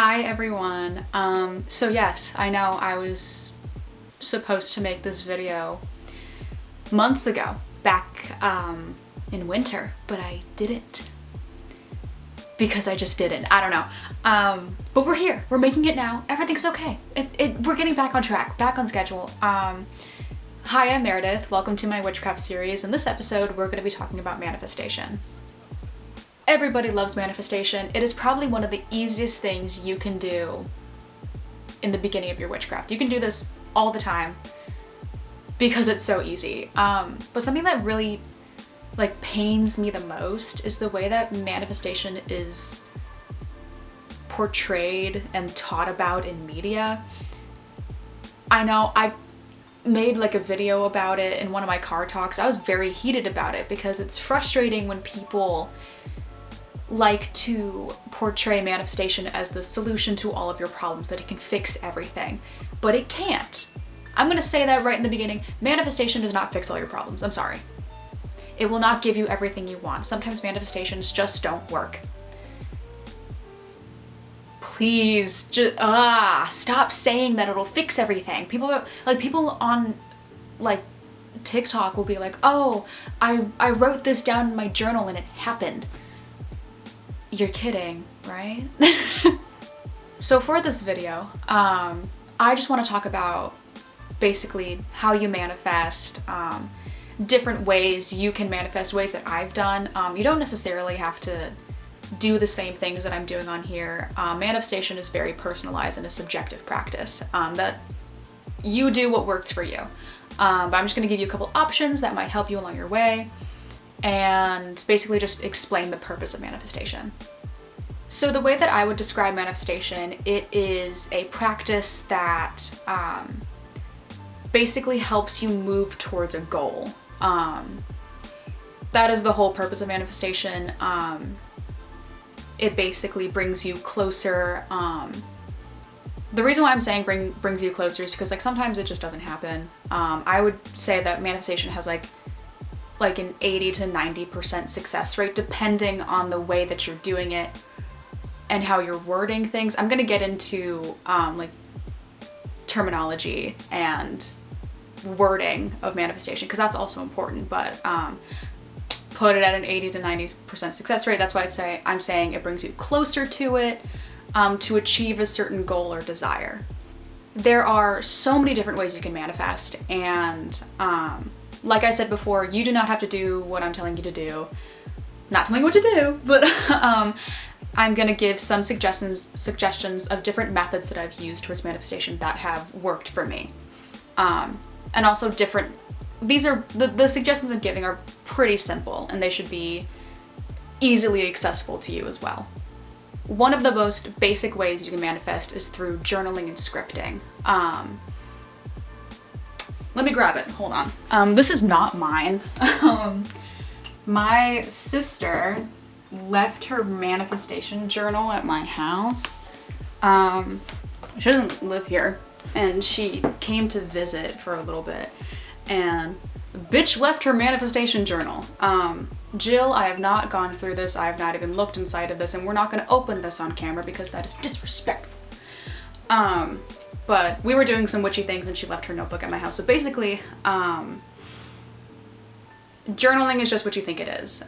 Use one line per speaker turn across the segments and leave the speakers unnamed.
Hi everyone. So yes, I know I was supposed to make this video months ago, back in winter, but I didn't. Because I just didn't. I don't know. But we're here. We're making it now. Everything's okay. We're getting back on track, back on schedule. Hi, I'm Meredith. Welcome to my Witchcraft series. In this episode, we're going to be talking about manifestation. Everybody loves manifestation. It is probably one of the easiest things you can do in the beginning of your witchcraft. You can do this all the time because it's so easy. But something that really pains me the most is the way that manifestation is portrayed and taught about in media. I know I made a video about it in one of my car talks. I was very heated about it because it's frustrating when people like to portray manifestation as the solution to all of your problems, that it can fix everything, but it can't. I'm gonna say that right in the beginning. Manifestation does not fix all your problems. I'm sorry. It will not give you everything you want. Sometimes manifestations just don't work. Please, just stop saying that it'll fix everything. People on TikTok will be like, "Oh, I wrote this down in my journal and it happened." You're kidding, right? So for this video, I just want to talk about basically how you manifest, different ways you can manifest, ways that I've done. You don't necessarily have to do the same things that I'm doing on here. Manifestation is very personalized and a subjective practice, that you do what works for you. But I'm just going to give you a couple options that might help you along your way, and basically just explain the purpose of manifestation. So the way that I would describe manifestation, it is a practice that basically helps you move towards a goal. That is the whole purpose of manifestation. It basically brings you closer. The reason why I'm saying brings you closer is because sometimes it just doesn't happen. I would say that manifestation has an 80 to 90% success rate, depending on the way that you're doing it and how you're wording things. I'm gonna get into terminology and wording of manifestation, because that's also important, but put it at an 80 to 90% success rate. That's why I'm saying it brings you closer to it, to achieve a certain goal or desire. There are so many different ways you can manifest, and like I said before, you do not have to do what I'm telling you to do. Not telling you what to do, but I'm gonna give some suggestions of different methods that I've used towards manifestation that have worked for me. And also these are, the suggestions I'm giving are pretty simple, and they should be easily accessible to you as well. One of the most basic ways you can manifest is through journaling and scripting. Let me grab it, hold on. This is not mine. My sister left her manifestation journal at my house. She doesn't live here, and she came to visit for a little bit, and bitch left her manifestation journal. Jill, I have not gone through this. I have not even looked inside of this, and we're not gonna open this on camera because that is disrespectful. But we were doing some witchy things and she left her notebook at my house. So basically, journaling is just what you think it is.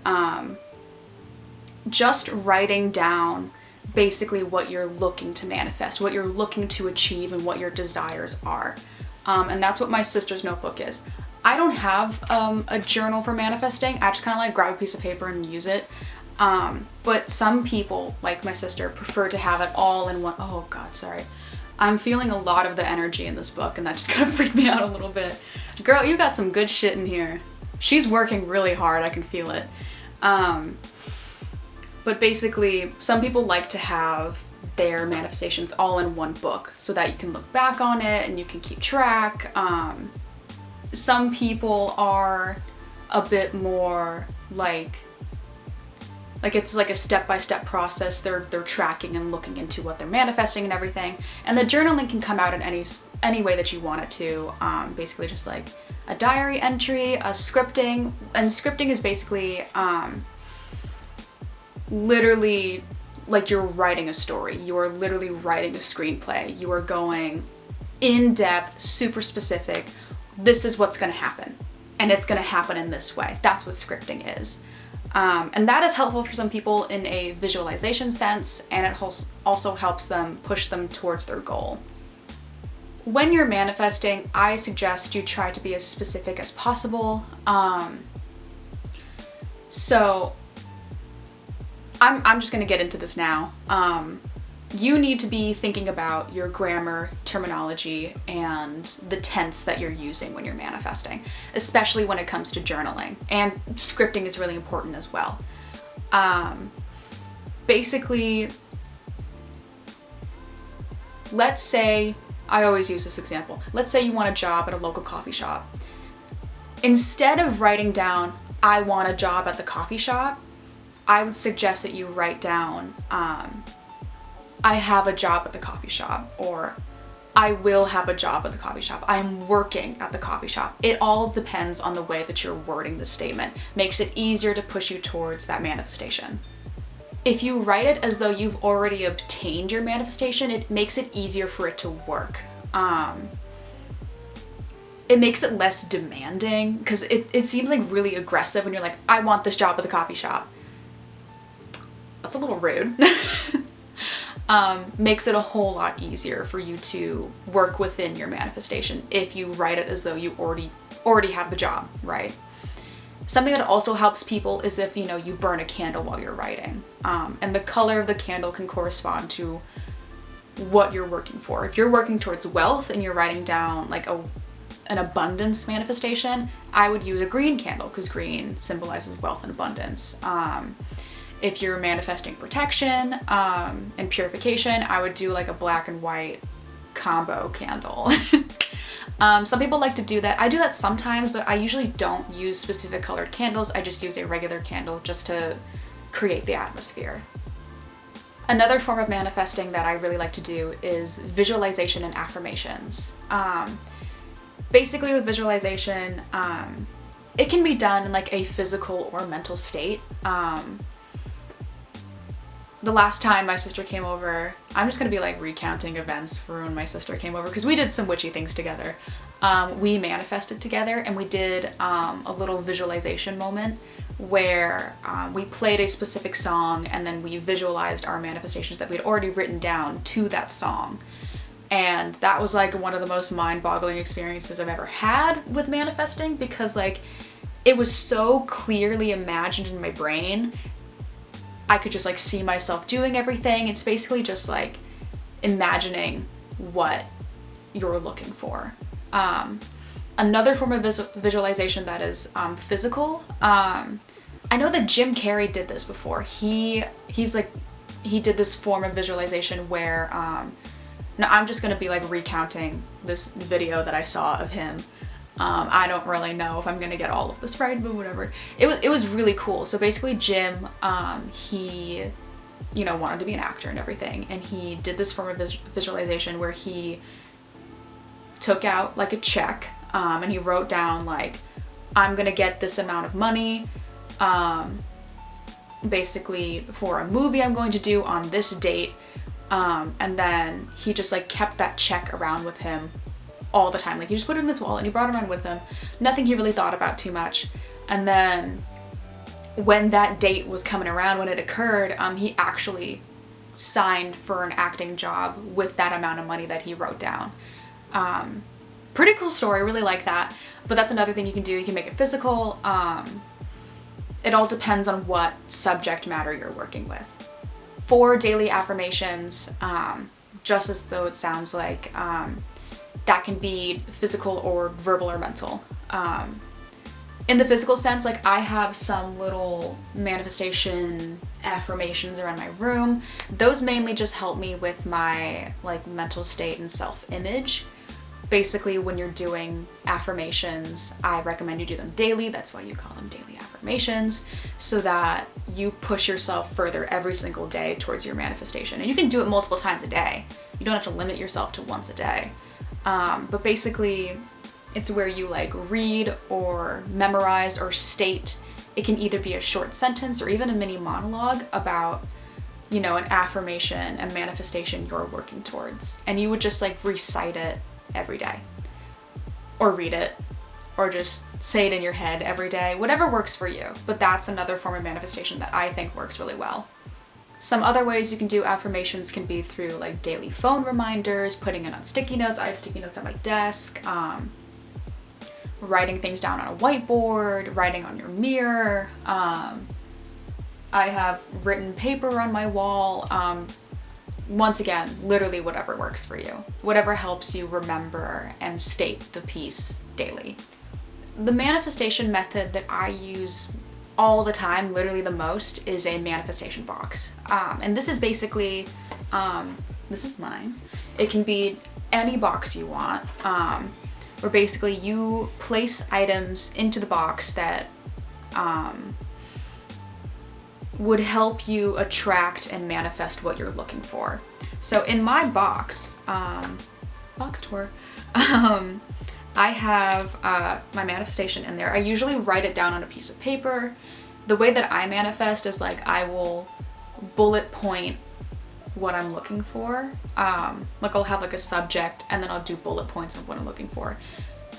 Just writing down basically what you're looking to manifest, what you're looking to achieve, and what your desires are. And that's what my sister's notebook is. I don't have a journal for manifesting. I just kind of grab a piece of paper and use it. But some people, like my sister, prefer to have it all in one. Oh God, sorry. I'm feeling a lot of the energy in this book, and that just kind of freaked me out a little bit. Girl, you got some good shit in here. She's working really hard, I can feel it. But basically, some people like to have their manifestations all in one book so that you can look back on it and you can keep track. Some people are a bit more it's a step-by-step process. They're tracking and looking into what they're manifesting and everything. And the journaling can come out in any way that you want it to. Basically just a diary entry, a scripting. And scripting is basically literally like you're writing a story. You are literally writing a screenplay. You are going in depth, super specific. This is what's going to happen. And it's going to happen in this way. That's what scripting is. And that is helpful for some people in a visualization sense, and it also helps them push them towards their goal. When you're manifesting, I suggest you try to be as specific as possible. So I'm just going to get into this now. You need to be thinking about your grammar, terminology, and the tense that you're using when you're manifesting, especially when it comes to journaling. And scripting is really important as well. Basically, let's say, I always use this example. Let's say you want a job at a local coffee shop. Instead of writing down, I want a job at the coffee shop, I would suggest that you write down, I have a job at the coffee shop, or I will have a job at the coffee shop. I'm working at the coffee shop. It all depends on the way that you're wording the statement. Makes it easier to push you towards that manifestation. If you write it as though you've already obtained your manifestation, it makes it easier for it to work. It makes it less demanding, because it seems like really aggressive when you're like, I want this job at the coffee shop. That's a little rude. Makes it a whole lot easier for you to work within your manifestation if you write it as though you already have the job, right? Something that also helps people is if, you burn a candle while you're writing. And the color of the candle can correspond to what you're working for. If you're working towards wealth and you're writing down like an abundance manifestation, I would use a green candle because green symbolizes wealth and abundance. If you're manifesting protection and purification, I would do like a black and white combo candle. Some people like to do that. I do that sometimes, but I usually don't use specific colored candles. I just use a regular candle just to create the atmosphere. Another form of manifesting that I really like to do is visualization and affirmations. Basically with visualization, it can be done in like a physical or mental state. The last time my sister came over, I'm just gonna be like recounting events for when my sister came over, because we did some witchy things together. We manifested together, and we did a little visualization moment where we played a specific song, and then we visualized our manifestations that we'd already written down to that song. And that was like one of the most mind-boggling experiences I've ever had with manifesting, because like it was so clearly imagined in my brain. I could just like see myself doing everything. It's basically just like imagining what you're looking for. Another form of visualization that is physical. I know that Jim Carrey did this before. He did this form of visualization where, now I'm just gonna be like recounting this video that I saw of him. I don't really know if I'm gonna get all of this right, but whatever. It was really cool. So basically Jim, he, wanted to be an actor and everything, and he did this form of visualization where he took out like a check, and he wrote down like, I'm gonna get this amount of money, basically for a movie I'm going to do on this date, and then he just like kept that check around with him all the time. Like he just put it in his wallet and he brought it around with him. Nothing he really thought about too much. And then when that date was coming around, when it occurred, he actually signed for an acting job with that amount of money that he wrote down. Pretty cool story, I really like that. But that's another thing you can do. You can make it physical. It all depends on what subject matter you're working with. For daily affirmations, just as though it sounds like, that can be physical or verbal or mental. In the physical sense, like I have some little manifestation affirmations around my room. Those mainly just help me with my like mental state and self-image. Basically, when you're doing affirmations, I recommend you do them daily. That's why you call them daily affirmations, so that you push yourself further every single day towards your manifestation. And you can do it multiple times a day. You don't have to limit yourself to once a day. But basically, it's where you like read or memorize or state. It can either be a short sentence or even a mini monologue about you know, an affirmation, a manifestation you're working towards. And you would just like recite it every day, or read it, or just say it in your head every day, whatever works for you. But that's another form of manifestation that I think works really well. Some other ways you can do affirmations can be through like daily phone reminders, putting it on sticky notes. I have sticky notes at my desk, writing things down on a whiteboard, writing on your mirror. I have written paper on my wall. Once again, literally whatever works for you, whatever helps you remember and state the piece daily. The manifestation method that I use all the time, literally the most, is a manifestation box. And this is basically, this is mine. It can be any box you want, where basically you place items into the box that would help you attract and manifest what you're looking for. So in my box, box tour, I have my manifestation in there. I usually write it down on a piece of paper. The way that I manifest is like I will bullet point what I'm looking for. Like I'll have like a subject and then I'll do bullet points of what I'm looking for.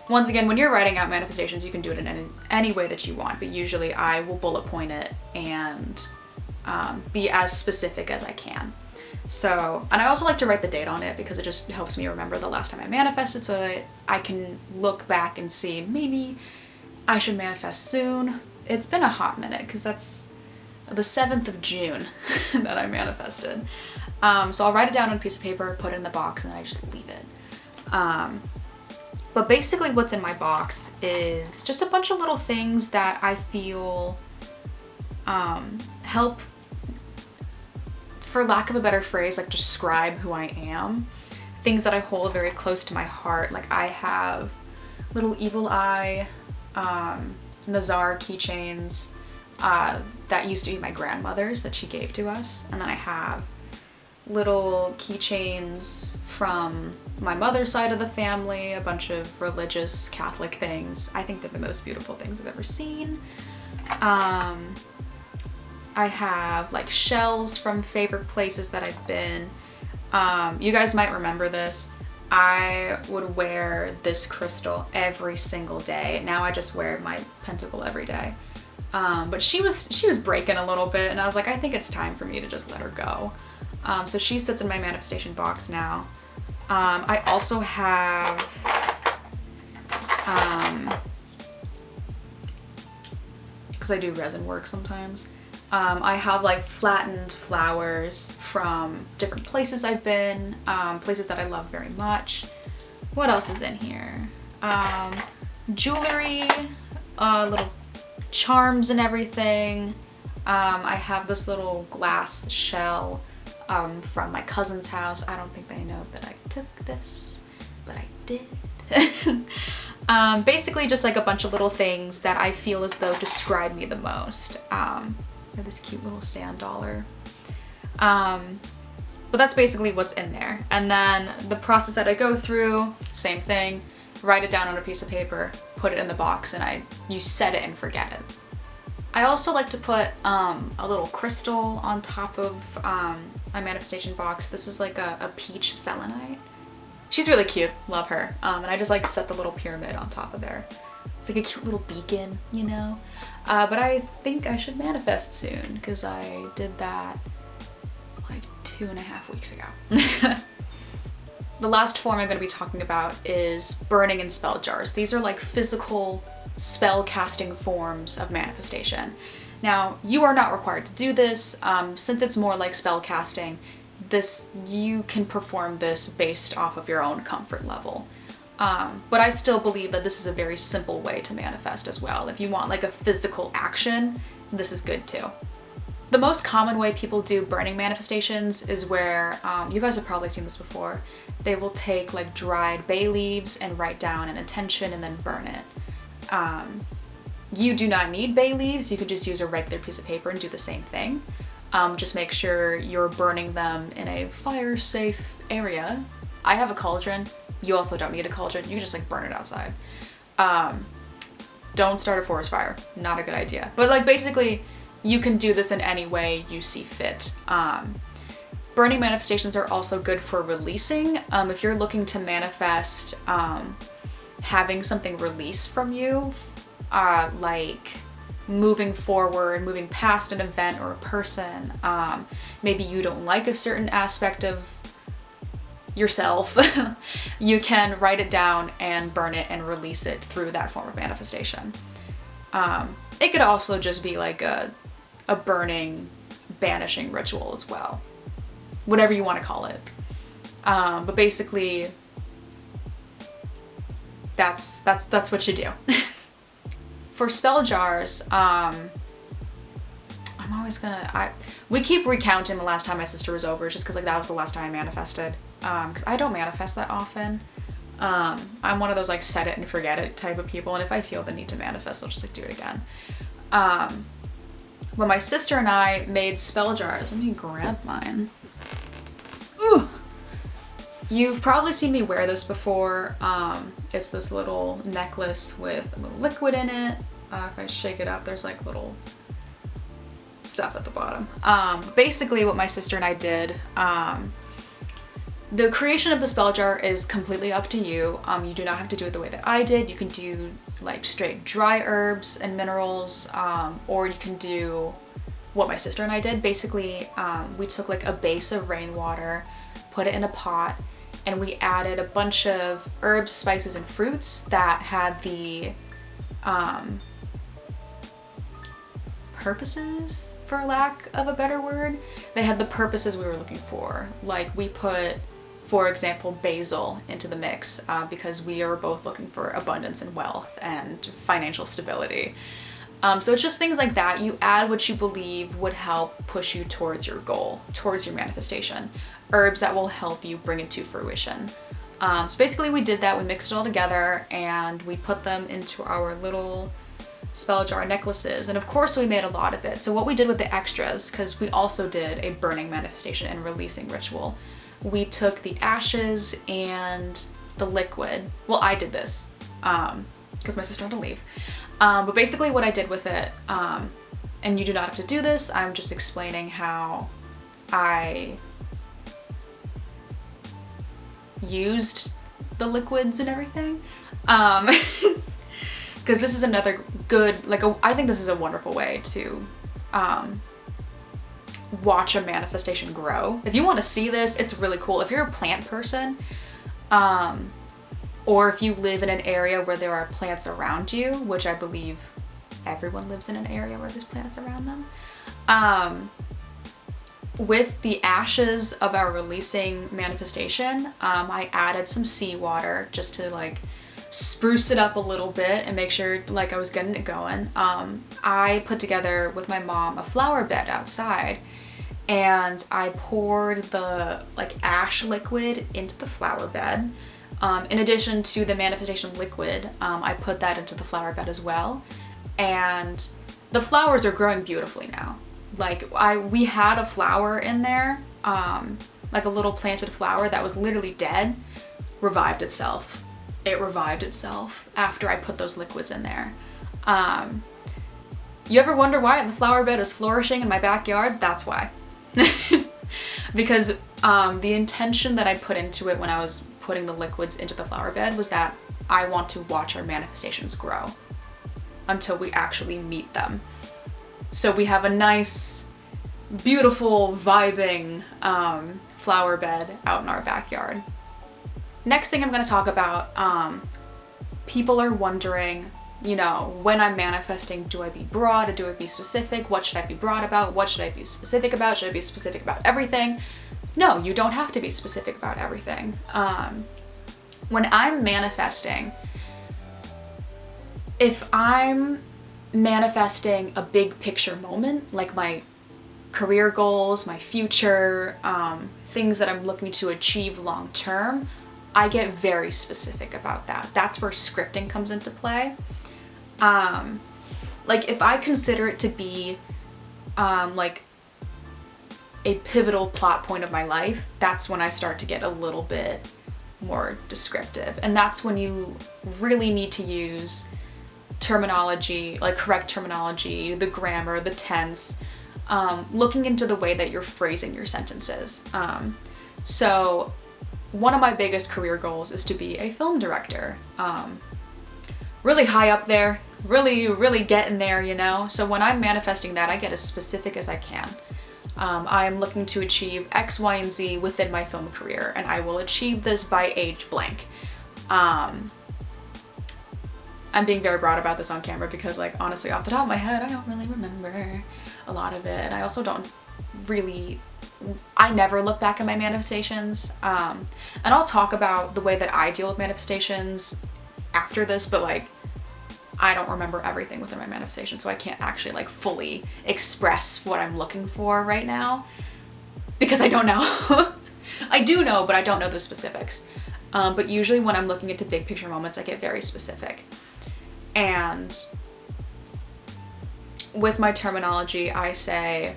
Once again, when you're writing out manifestations, you can do it in any way that you want, but usually I will bullet point it and be as specific as I can. So, and I also like to write the date on it because it just helps me remember the last time I manifested, so that I can look back and see maybe I should manifest soon. It's been a hot minute because that's the 7th of June that I manifested. So I'll write it down on a piece of paper, put it in the box, and then I just leave it. But basically what's in my box is just a bunch of little things that I feel help, for lack of a better phrase, like describe who I am. Things that I hold very close to my heart. Like I have little evil eye, Nazar keychains that used to be my grandmother's that she gave to us. And then I have little keychains from my mother's side of the family, a bunch of religious Catholic things. I think they're the most beautiful things I've ever seen. I have like shells from favorite places that I've been. You guys might remember this. I would wear this crystal every single day. Now I just wear my pentacle every day. But she was breaking a little bit and I was like, I think it's time for me to just let her go. So she sits in my manifestation box now. I also have, because I do resin work sometimes, I have like flattened flowers from different places I've been, places that I love very much. What else is in here? Jewelry, little charms and everything. I have this little glass shell from my cousin's house. I don't think they know that I took this, but I did. Basically just like a bunch of little things that I feel as though describe me the most. I have this cute little sand dollar. But that's basically what's in there. And then the process that I go through, same thing, write it down on a piece of paper, put it in the box, and you set it and forget it. I also like to put a little crystal on top of my manifestation box. This is like a peach selenite. She's really cute, love her. And I just like set the little pyramid on top of there. It's like a cute little beacon, you know? But I think I should manifest soon because I did that like 2.5 weeks ago. The last form I'm going to be talking about is burning in spell jars. These are like physical spell casting forms of manifestation. Now, you are not required to do this. Since it's more like spell casting, you can perform this based off of your own comfort level. But I still believe that this is a very simple way to manifest as well. If you want like a physical action, this is good too. The most common way people do burning manifestations is where, you guys have probably seen this before, they will take like dried bay leaves and write down an intention and then burn it. You do not need bay leaves, you could just use a regular piece of paper and do the same thing. Just make sure you're burning them in a fire-safe area. I have a cauldron. You also don't need a cauldron. You can just like burn it outside. Don't start a forest fire. Not a good idea. But like basically, you can do this in any way you see fit. Burning manifestations are also good for releasing. If you're looking to manifest having something release from you, like moving forward, moving past an event or a person, maybe you don't like a certain aspect of yourself, you can write it down and burn it and release it through that form of manifestation. It could also just be like a burning, banishing ritual as well. Whatever you want to call it. But basically, that's what you do. For spell jars, I'm always gonna, we keep recounting the last time my sister was over just because like that was the last time I manifested. Because I don't manifest that often. I'm one of those like set it and forget it type of people, and if I feel the need to manifest, I'll just like do it again. When my sister and I made spell jars, let me grab mine. Ooh. You've probably seen me wear this before. It's this little necklace with a little liquid in it. If I shake it up, there's like little stuff at the bottom. Basically what my sister and I did, the creation of the spell jar is completely up to you. You do not have to do it the way that I did. You can do like straight dry herbs and minerals, or you can do what my sister and I did. Basically, we took like a base of rainwater, put it in a pot, and we added a bunch of herbs, spices, and fruits that had the purposes, for lack of a better word. They had the purposes we were looking for. Like we put, for example, basil into the mix because we are both looking for abundance and wealth and financial stability. So it's just things like that. You add what you believe would help push you towards your goal, towards your manifestation. Herbs that will help you bring it to fruition. So basically we did that. We mixed it all together and we put them into our little spell jar necklaces. And of course we made a lot of it. So what we did with the extras, because we also did a burning manifestation and releasing ritual, we took the ashes and the liquid. Well, I did this because my sister had to leave. But basically what I did with it, and you do not have to do this, I'm just explaining how I used the liquids and everything. Because this is another good, like, I think this is a wonderful way to watch a manifestation grow. If you want to see this, it's really cool. If you're a plant person, or if you live in an area where there are plants around you, which I believe everyone lives in an area where there's plants around them. With the ashes of our releasing manifestation, I added some seawater just to like spruce it up a little bit and make sure like I was getting it going. I put together with my mom a flower bed outside, and I poured the like ash liquid into the flower bed. In addition to the manifestation liquid, I put that into the flower bed as well. And the flowers are growing beautifully now. Like we had a flower in there, like a little planted flower that was literally dead, revived itself. It revived itself after I put those liquids in there. You ever wonder why the flower bed is flourishing in my backyard? That's why. Because the intention that I put into it when I was putting the liquids into the flower bed was that I want to watch our manifestations grow until we actually meet them. So we have a nice, beautiful, vibing flower bed out in our backyard. Next thing I'm going to talk about, people are wondering, you know, when I'm manifesting, do I be broad or do I be specific? What should I be broad about? What should I be specific about? Should I be specific about everything? No, you don't have to be specific about everything. When I'm manifesting, if I'm manifesting a big picture moment, like my career goals, my future, things that I'm looking to achieve long term, I get very specific about that. That's where scripting comes into play. Like if I consider it to be like a pivotal plot point of my life, that's when I start to get a little bit more descriptive. And that's when you really need to use terminology, like correct terminology, the grammar, the tense, looking into the way that you're phrasing your sentences. So one of my biggest career goals is to be a film director. Really high up there, really getting there, you know? So when I'm manifesting that, I get as specific as I can. I am looking to achieve X, Y, and Z within my film career, and I will achieve this by age blank. I'm being very broad about this on camera because, like, honestly, off the top of my head, I don't really remember a lot of it. I also don't really, I never look back at my manifestations. And I'll talk about the way that I deal with manifestations after this, but like, I don't remember everything within my manifestation, so I can't actually like fully express what I'm looking for right now because I don't know. I do know, but I don't know the specifics. But usually when I'm looking into big picture moments, I get very specific. And with my terminology, I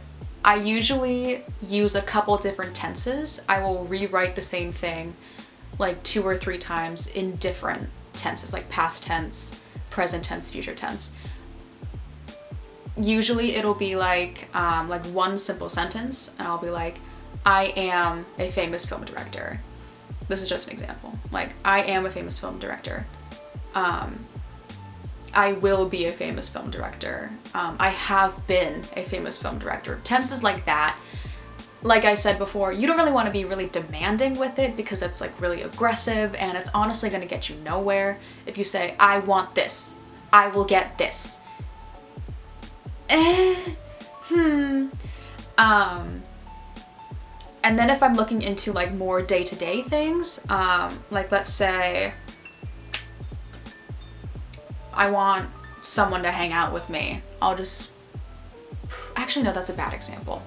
usually use a couple different tenses. I will rewrite the same thing like 2 or 3 times in different tenses, like past tense, present tense, future tense. Usually it'll be like one simple sentence, and I'll be like, I am a famous film director. This is just an example. Like, I am a famous film director. I will be a famous film director. I have been a famous film director. Tenses like that. Like I said before, you don't really want to be really demanding with it because it's like really aggressive, and it's honestly going to get you nowhere. If you say, I want this, I will get this. And then if I'm looking into like more day-to-day things, like let's say I want someone to hang out with me. Actually no, that's a bad example.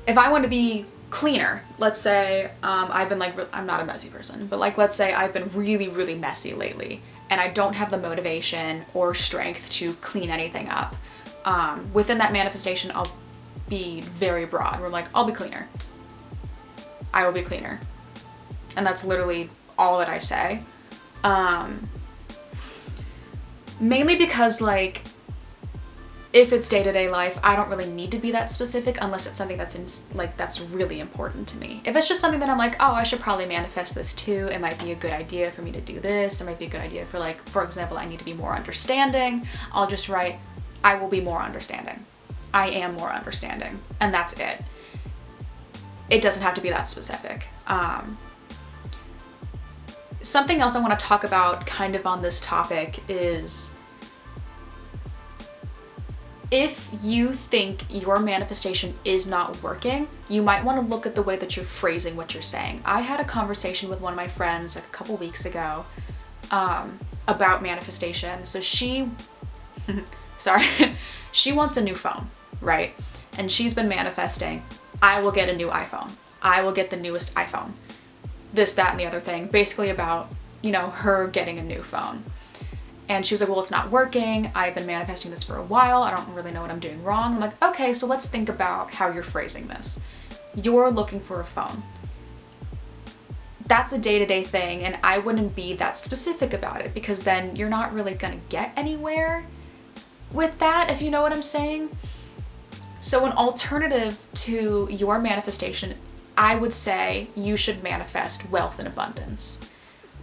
If I want to be cleaner, let's say I've been like, I'm not a messy person, but like let's say I've been really messy lately and I don't have the motivation or strength to clean anything up. Within that manifestation, I'll be very broad. We're like, I'll be cleaner. I will be cleaner. And that's literally all that I say. Mainly because like, if it's day-to-day life, I don't really need to be that specific unless it's something that's really important to me. If it's just something that I'm like, oh, I should probably manifest this too. It might be a good idea for me to do this. It might be a good idea for like, for example, I need to be more understanding. I'll just write, I will be more understanding. I am more understanding. And that's it. It doesn't have to be that specific. Something else I want to talk about kind of on this topic is if you think your manifestation is not working, you might want to look at the way that you're phrasing what you're saying. I had a conversation with one of my friends like a couple weeks ago about manifestation. So she wants a new phone, right? And she's been manifesting, I will get a new iPhone. I will get the newest iPhone. This, that, and the other thing, basically about, you know, her getting a new phone. And she was like, well, it's not working. I've been manifesting this for a while. I don't really know what I'm doing wrong. I'm like, okay, so let's think about how you're phrasing this. You're looking for a phone. That's a day-to-day thing, and I wouldn't be that specific about it because then you're not really gonna get anywhere with that, if you know what I'm saying. So an alternative to your manifestation, I would say you should manifest wealth and abundance.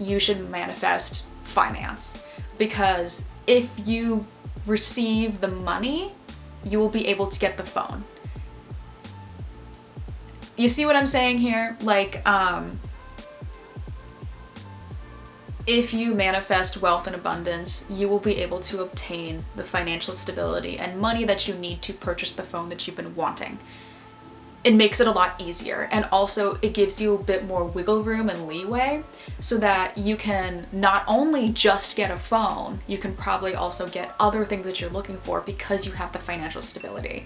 You should manifest finance. Because if you receive the money, you will be able to get the phone. You see what I'm saying here? Like, if you manifest wealth and abundance, you will be able to obtain the financial stability and money that you need to purchase the phone that you've been wanting. It makes it a lot easier, and also it gives you a bit more wiggle room and leeway so that you can not only just get a phone, you can probably also get other things that you're looking for because you have the financial stability.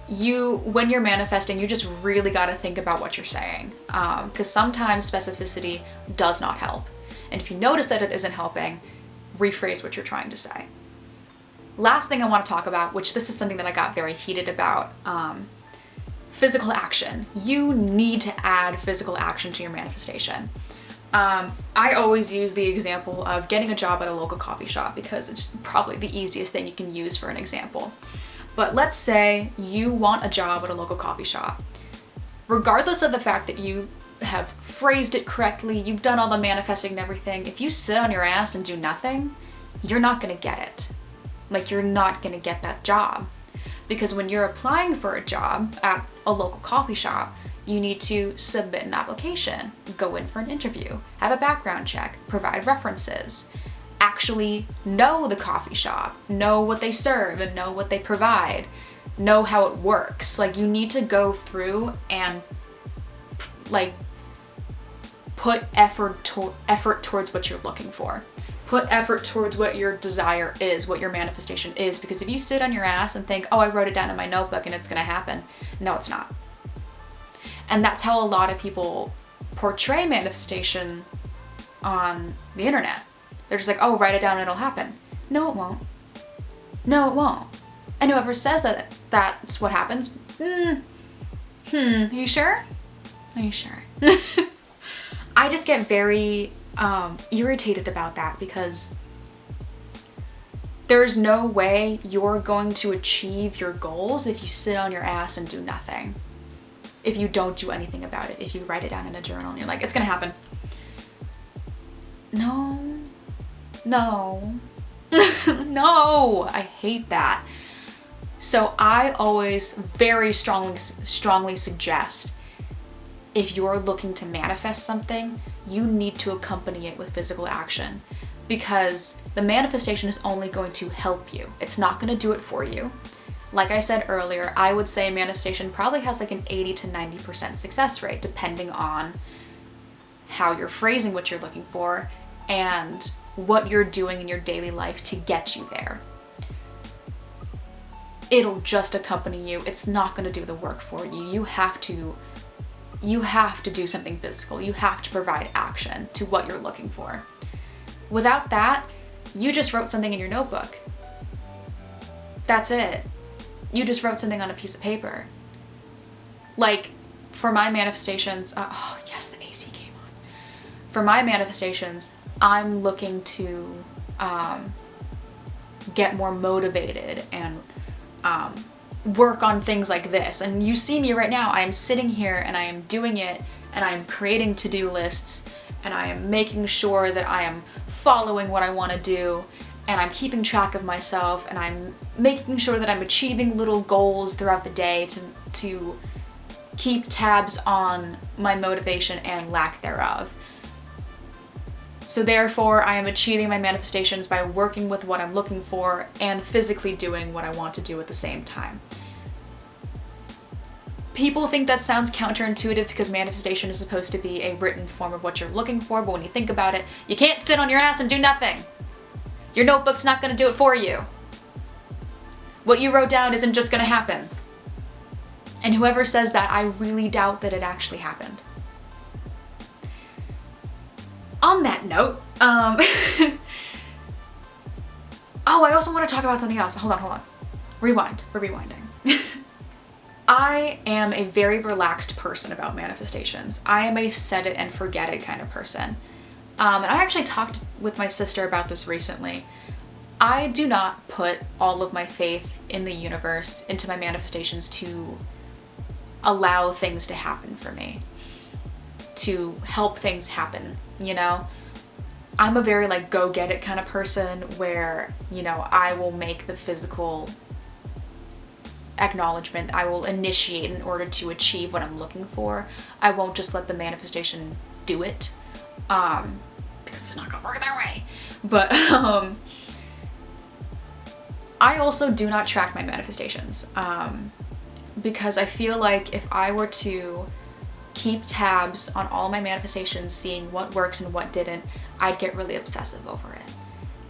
When you're manifesting, you just really got to think about what you're saying, because sometimes specificity does not help. And if you notice that it isn't helping, rephrase what you're trying to say. Last thing I want to talk about, which this is something that I got very heated about, physical action. You need to add physical action to your manifestation. I always use the example of getting a job at a local coffee shop because it's probably the easiest thing you can use for an example. But let's say you want a job at a local coffee shop. Regardless of the fact that you have phrased it correctly, you've done all the manifesting and everything, if you sit on your ass and do nothing, you're not gonna get it. Like, you're not gonna get that job. Because when you're applying for a job at a local coffee shop, you need to submit an application, go in for an interview, have a background check, provide references, actually know the coffee shop, know what they serve and know what they provide, know how it works. Like, you need to go through and like put effort towards what you're looking for. Put effort towards what your desire is, what your manifestation is. Because if you sit on your ass and think, oh, I wrote it down in my notebook and it's gonna happen, no, it's not. And that's how a lot of people portray manifestation on the internet. They're just like, oh, write it down and it'll happen. No, it won't. No, it won't. And whoever says that that's what happens, are you sure? Are you sure? I just get very irritated about that because there's no way you're going to achieve your goals if you sit on your ass and do nothing. If you don't do anything about it, if you write it down in a journal and you're like, it's gonna happen. No, no, no, I hate that. So I always very strongly suggest, if you're looking to manifest something, you need to accompany it with physical action, because the manifestation is only going to help you. It's not going to do it for you. Like I said earlier, I would say manifestation probably has like an 80 to 90% success rate, depending on how you're phrasing what you're looking for and what you're doing in your daily life to get you there. It'll just accompany you. It's not going to do the work for you. You have to do something physical. You have to provide action to what you're looking for. Without that, you just wrote something in your notebook. That's it. You just wrote something on a piece of paper. Like, for my manifestations, oh yes, the AC came on. For my manifestations, I'm looking to get more motivated and work on things like this. And you see me right now, I am sitting here and I am doing it, and I am creating to-do lists, and I am making sure that I am following what I want to do, and I'm keeping track of myself, and I'm making sure that I'm achieving little goals throughout the day to keep tabs on my motivation and lack thereof. So therefore, I am achieving my manifestations by working with what I'm looking for and physically doing what I want to do at the same time. People think that sounds counterintuitive because manifestation is supposed to be a written form of what you're looking for, but when you think about it, you can't sit on your ass and do nothing. Your notebook's not going to do it for you. What you wrote down isn't just going to happen. And whoever says that, I really doubt that it actually happened. On that note, oh, I also want to talk about something else. Hold on. Rewind. We're rewinding. I am a very relaxed person about manifestations. I am a set it and forget it kind of person. And I actually talked with my sister about this recently. I do not put all of my faith in the universe into my manifestations to allow things to happen for me, to help things happen, you know? I'm a very like go get it kind of person where, you know, I will make the physical acknowledgement, I will initiate in order to achieve what I'm looking for. I won't just let the manifestation do it, because it's not gonna work that way. But I also do not track my manifestations, because I feel like if I were to keep tabs on all my manifestations, seeing what works and what didn't, I'd get really obsessive over it.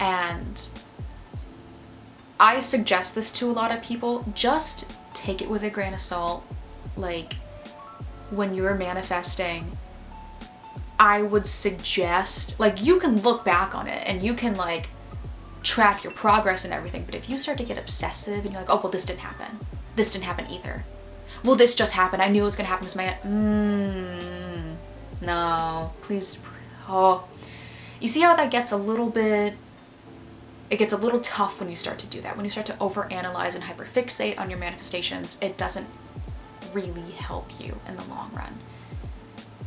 And I suggest this to a lot of people, just take it with a grain of salt. Like, when you're manifesting, I would suggest, like, you can look back on it and you can like track your progress and everything, but if you start to get obsessive and you're like, oh, well, this didn't happen. This didn't happen either. Well, this just happened. I knew it was gonna happen because my, no, please, Oh, you see how that gets a little bit, it gets a little tough when you start to do that. When you start to overanalyze and hyperfixate on your manifestations, it doesn't really help you in the long run.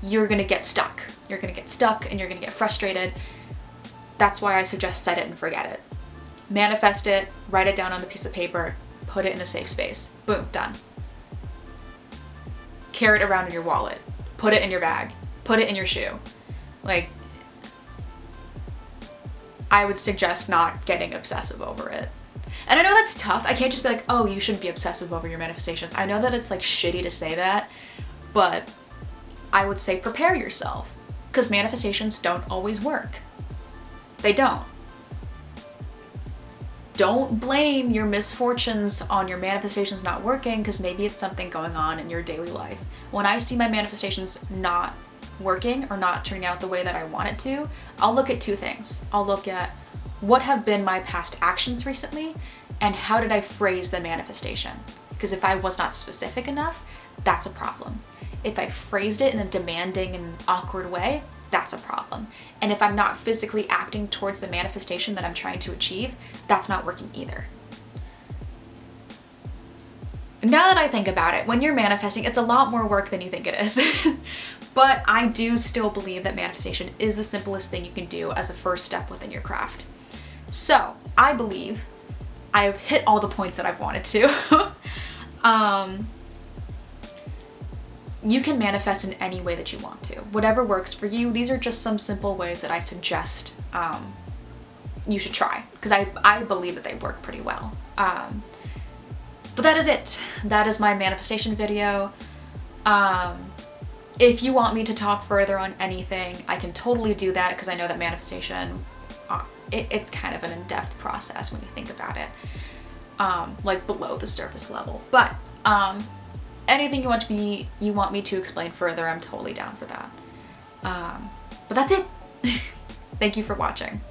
You're gonna get stuck. You're gonna get stuck and you're gonna get frustrated. That's why I suggest set it and forget it. Manifest it, write it down on the piece of paper, put it in a safe space. Boom, done. Carry it around in your wallet. Put it in your bag. Put it in your shoe. Like, I would suggest not getting obsessive over it. And I know that's tough. I can't just be like, oh, you shouldn't be obsessive over your manifestations. I know that it's like shitty to say that, but I would say prepare yourself, because manifestations don't always work. They don't. Don't blame your misfortunes on your manifestations not working, because maybe it's something going on in your daily life. When I see my manifestations not working or not turning out the way that I want it to, I'll look at two things. I'll look at what have been my past actions recently and how did I phrase the manifestation? Because if I was not specific enough, that's a problem. If I phrased it in a demanding and awkward way, that's a problem. And if I'm not physically acting towards the manifestation that I'm trying to achieve, that's not working either. Now that I think about it, when you're manifesting, it's a lot more work than you think it is. But I do still believe that manifestation is the simplest thing you can do as a first step within your craft. So I believe I've hit all the points that I've wanted to. You can manifest in any way that you want to. Whatever works for you. These are just some simple ways that I suggest you should try, because I believe that they work pretty well. But that is it. That is my manifestation video. If you want me to talk further on anything, I can totally do that, because I know that manifestation, it's kind of an in-depth process when you think about it, like below the surface level. But anything you want me to explain further, I'm totally down for that. But that's it. Thank you for watching.